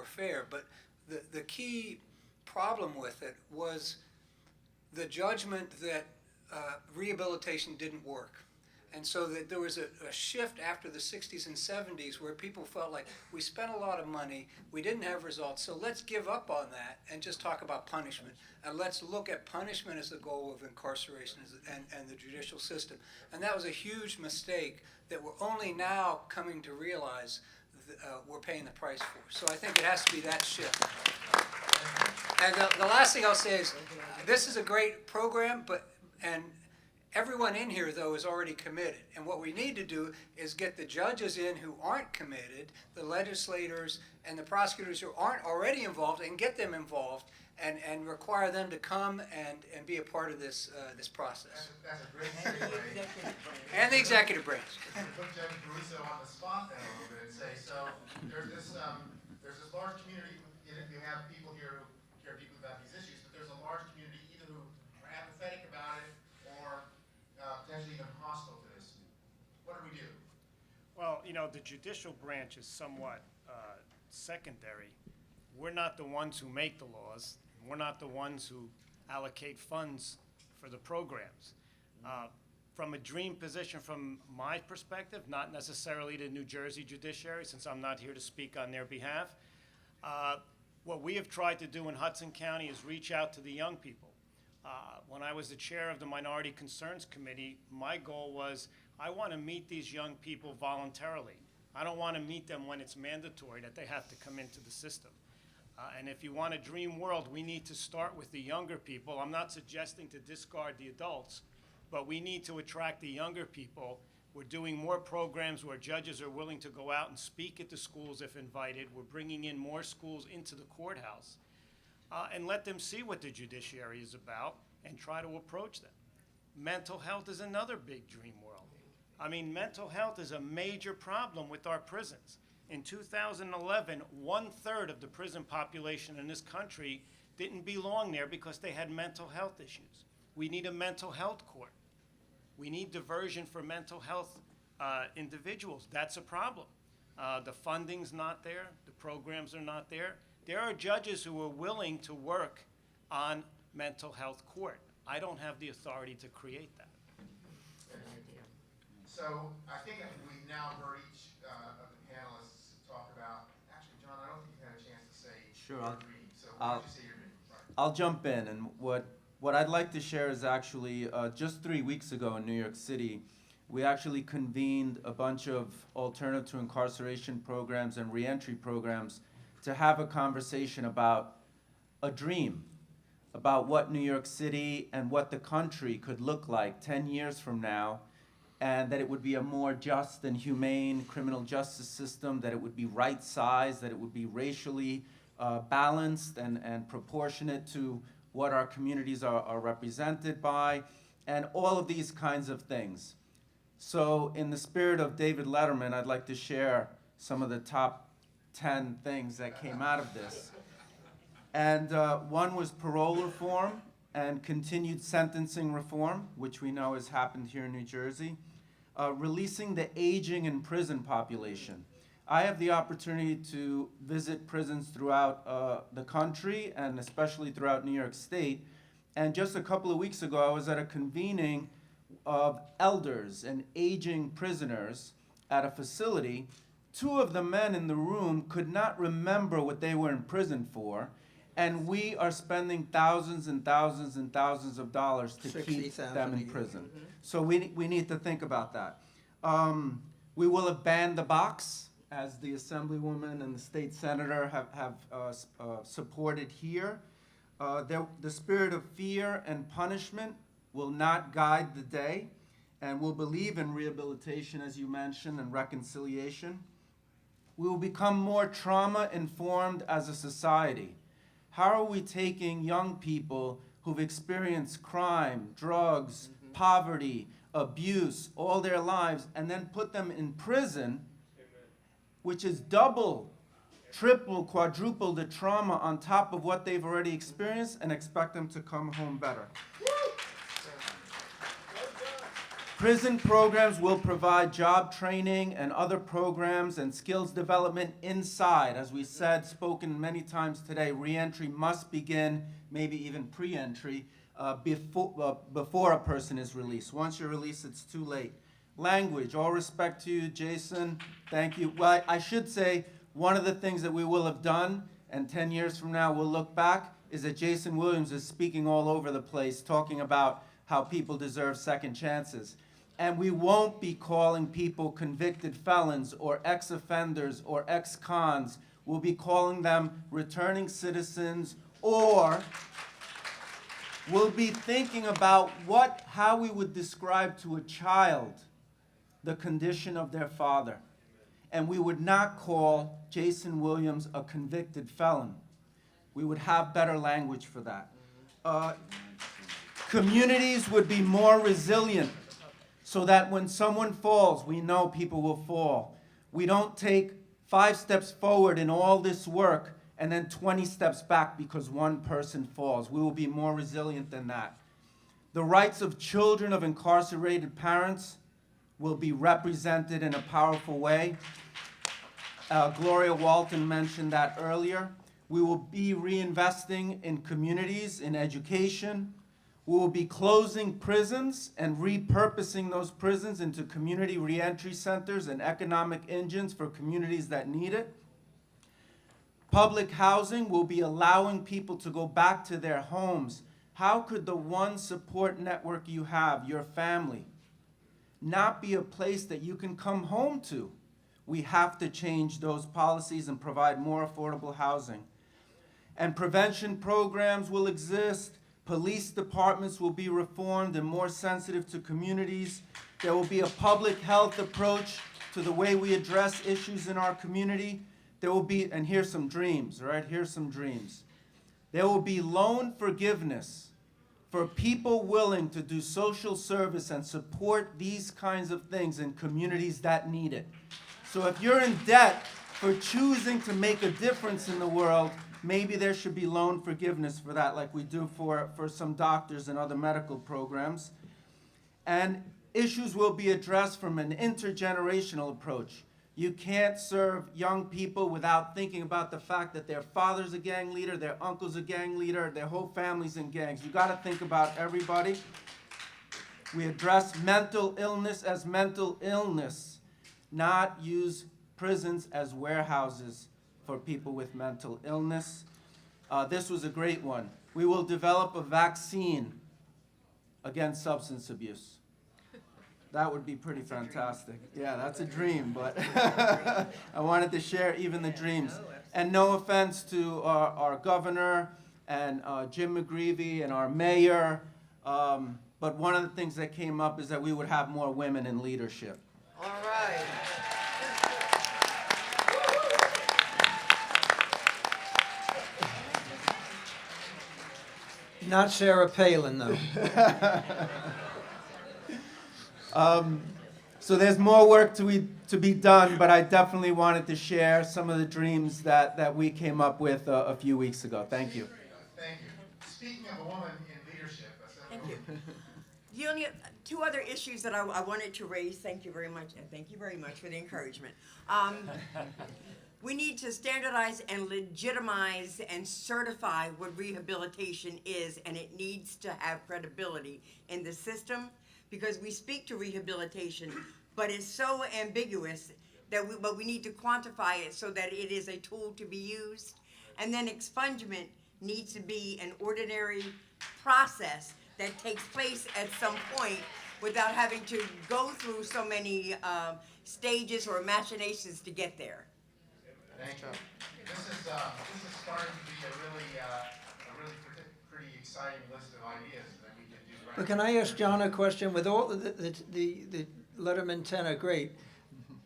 more fair. But the key problem with it was the judgment that rehabilitation didn't work. And so that there was a shift after the 60s and 70s where people felt like we spent a lot of money, we didn't have results, so let's give up on that and just talk about punishment. And let's look at punishment as the goal of incarceration and the judicial system. And that was a huge mistake that we're only now coming to realize we're paying the price for. So I think it has to be that shift. And the last thing I'll say is, this is a great program, and everyone in here, though, is already committed. And what we need to do is get the judges in who aren't committed, the legislators and the prosecutors who aren't already involved, and get them involved and require them to come and be a part of this process. That's a great segue. And the executive branch. Put Judge Caruso on the spot then a little bit and say, so there's this large community, you have people here who care deeply about these issues, but there's a large community either who are apathetic about it or potentially even hostile to this. What do we do? Well, the judicial branch is somewhat secondary. We're not the ones who make the laws. We're not the ones who allocate funds for the programs. From a dream position, from my perspective, not necessarily the New Jersey judiciary, since I'm not here to speak on their behalf, what we have tried to do in Hudson County is reach out to the young people. When I was the chair of the Minority Concerns Committee, my goal was I want to meet these young people voluntarily. I don't want to meet them when it's mandatory that they have to come into the system. And if you want a dream world, we need to start with the younger people. I'm not suggesting to discard the adults, but we need to attract the younger people. We're doing more programs where judges are willing to go out and speak at the schools if invited. We're bringing in more schools into the courthouse. And let them see what the judiciary is about and try to approach them. Mental health is another big dream world. I mean, mental health is a major problem with our prisons. In 2011, 1/3 of the prison population in this country didn't belong there because they had mental health issues. We need a mental health court. We need diversion for mental health individuals. That's a problem. The funding's not there. The programs are not there. There are judges who are willing to work on mental health court. I don't have the authority to create that. So I think we've now heard each of the panelists talk about, actually, John, I don't think you've had a chance to say Sure, your dream. So why don't you say your dream? Sorry. I'll jump in, and what I'd like to share is actually just 3 weeks ago in New York City, we actually convened a bunch of alternative to incarceration programs and reentry programs to have a conversation about a dream, about what New York City and what the country could look like 10 years from now, and that it would be a more just and humane criminal justice system, that it would be right-sized, that it would be racially balanced and proportionate to what our communities are represented by, and all of these kinds of things. So in the spirit of David Letterman, I'd like to share some of the top 10 things that came out of this. And one was parole reform and continued sentencing reform, which we know has happened here in New Jersey. Releasing the aging in prison population. I have the opportunity to visit prisons throughout the country and especially throughout New York State. And just a couple of weeks ago, I was at a convening of elders and aging prisoners at a facility. 2 of the men in the room could not remember what they were in prison for, and we are spending thousands and thousands and thousands of dollars to keep them in prison. Mm-hmm. So we need to think about that. We will have banned the box, as the Assemblywoman and the State Senator have supported here. The spirit of fear and punishment will not guide the day, and we'll believe in rehabilitation, as you mentioned, and reconciliation. We will become more trauma-informed as a society. How are we taking young people who've experienced crime, drugs, poverty, abuse all their lives, and then put them in prison, which is double, triple, quadruple the trauma on top of what they've already experienced, and expect them to come home better? Prison programs will provide job training and other programs and skills development inside. As we said, spoken many times today, reentry must begin, maybe even pre-entry, before a person is released. Once you're released, it's too late. Language, all respect to you, Jason, thank you. Well, I should say, one of the things that we will have done, and 10 years from now we'll look back, is that Jason Williams is speaking all over the place, talking about how people deserve second chances. And we won't be calling people convicted felons or ex-offenders or ex-cons. We'll be calling them returning citizens, or we'll be thinking about how we would describe to a child the condition of their father. And we would not call Jason Williams a convicted felon. We would have better language for that. Communities would be more resilient so that when someone falls, we know people will fall. We don't take 5 steps forward in all this work and then 20 steps back because one person falls. We will be more resilient than that. The rights of children of incarcerated parents will be represented in a powerful way. Gloria Walton mentioned that earlier. We will be reinvesting in communities, in education. We will be closing prisons and repurposing those prisons into community reentry centers and economic engines for communities that need it. Public housing will be allowing people to go back to their homes. How could the one support network you have, your family, not be a place that you can come home to? We have to change those policies and provide more affordable housing. And prevention programs will exist. Police departments will be reformed and more sensitive to communities. There will be a public health approach to the way we address issues in our community. There will be, and here's some dreams, all right? Here's some dreams. There will be loan forgiveness for people willing to do social service and support these kinds of things in communities that need it. So if you're in debt for choosing to make a difference in the world, maybe there should be loan forgiveness for that, like we do for some doctors and other medical programs. And issues will be addressed from an intergenerational approach. You can't serve young people without thinking about the fact that their father's a gang leader, their uncle's a gang leader, their whole family's in gangs. You gotta think about everybody. We address mental illness as mental illness, not use prisons as warehouses for people with mental illness. This was a great one. We will develop a vaccine against substance abuse. That would be pretty fantastic. Yeah, that's a dream, but I wanted to share even the dreams. And no offense to our governor and Jim McGreevey and our mayor, but one of the things that came up is that we would have more women in leadership. All right. Not Sarah Palin, though. So there's more work to be done, but I definitely wanted to share some of the dreams that we came up with a few weeks ago. Thank you. Thank you. Speaking of a woman in leadership, Thank you. The only 2 other issues that I wanted to raise, thank you very much, and thank you very much for the encouragement. We need to standardize and legitimize and certify what rehabilitation is, and it needs to have credibility in the system, because we speak to rehabilitation, but it's so ambiguous that we need to quantify it so that it is a tool to be used. And then expungement needs to be an ordinary process that takes place at some point without having to go through so many stages or machinations to get there. thank you. This is starting to be a really pretty exciting list of ideas that we can do right But can I ask John a question? With all the Letterman 10 are great,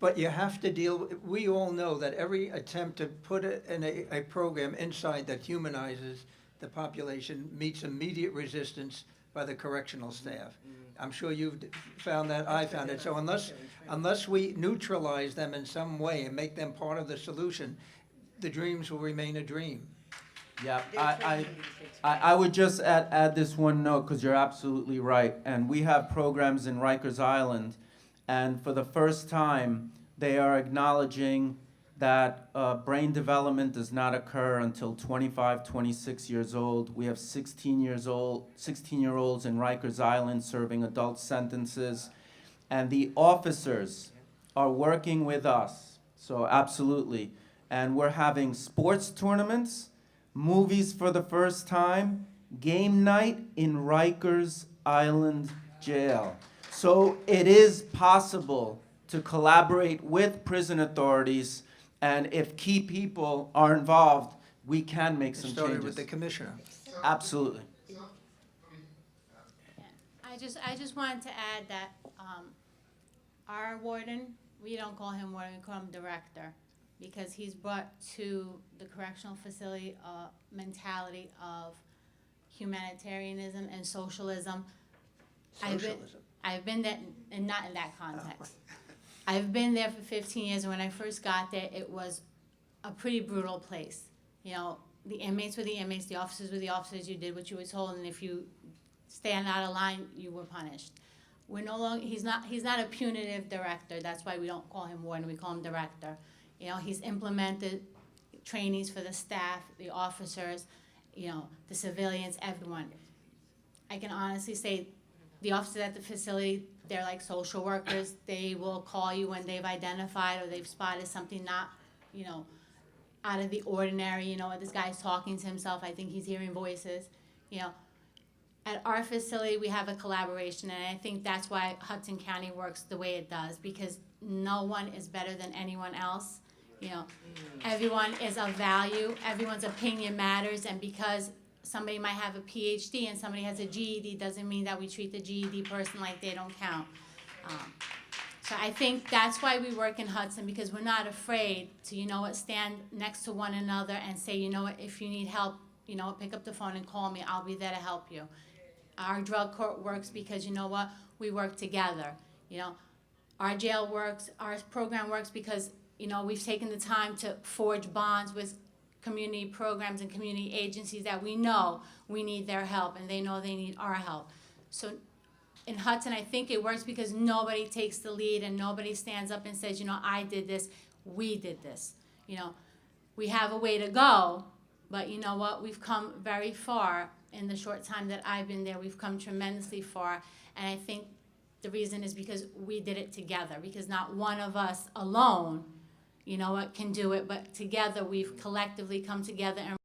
but you have to deal, we all know that every attempt to put a program inside that humanizes the population meets immediate resistance by the correctional staff. I'm sure you've found that, I found it. So unless we neutralize them in some way and make them part of the solution, the dreams will remain a dream. Yeah, They're training you to fix I would just add this one note, because you're absolutely right. And we have programs in Rikers Island, and for the first time, they are acknowledging that brain development does not occur until 25, 26 years old. We have 16-year-olds in Rikers Island serving adult sentences, and the officers are working with us. So absolutely. And we're having sports tournaments, movies for the first time, game night in Rikers Island Jail. So it is possible to collaborate with prison authorities, and if key people are involved, we can make It some started with the changes. commissioner. Absolutely. I just wanted to add that, our warden, we don't call him warden, we call him director, because he's brought to the correctional facility a mentality of humanitarianism and socialism. Socialism. I've been there, and not in that context. I've been there for 15 years, and when I first got there, it was a pretty brutal place. You know, the inmates were the inmates, the officers were the officers, you did what you were told, and if you stand out of line, you were punished. We're no longer, he's not a punitive director, that's why we don't call him warden, we call him director. You know, he's implemented trainings for the staff, the officers, you know, the civilians, everyone. I can honestly say, the officers at the facility, they're like social workers. They will call you when they've identified or they've spotted something not, you know, out of the ordinary. You know, this guy's talking to himself. I think he's hearing voices. You know, at our facility, we have a collaboration, and I think that's why Hudson County works the way it does, because no one is better than anyone else. You know, everyone is of value. Everyone's opinion matters, and because somebody might have a PhD and somebody has a GED doesn't mean that we treat the GED person like they don't count. So I think that's why we work in Hudson, because we're not afraid to, you know what, stand next to one another and say, you know what, if you need help, you know, pick up the phone and call me. I'll be there to help you. Our drug court works because, you know what, we work together. You know, our jail works, our program works because, you know, we've taken the time to forge bonds with community programs and community agencies that we know we need their help, and they know they need our help. So in Hudson, I think it works because nobody takes the lead and nobody stands up and says, you know, I did this, we did this. You know, we have a way to go, but you know what? We've come very far in the short time that I've been there. We've come tremendously far, and I think the reason is because we did it together, because not one of us alone, you know what, can do it, but together we've collectively come together and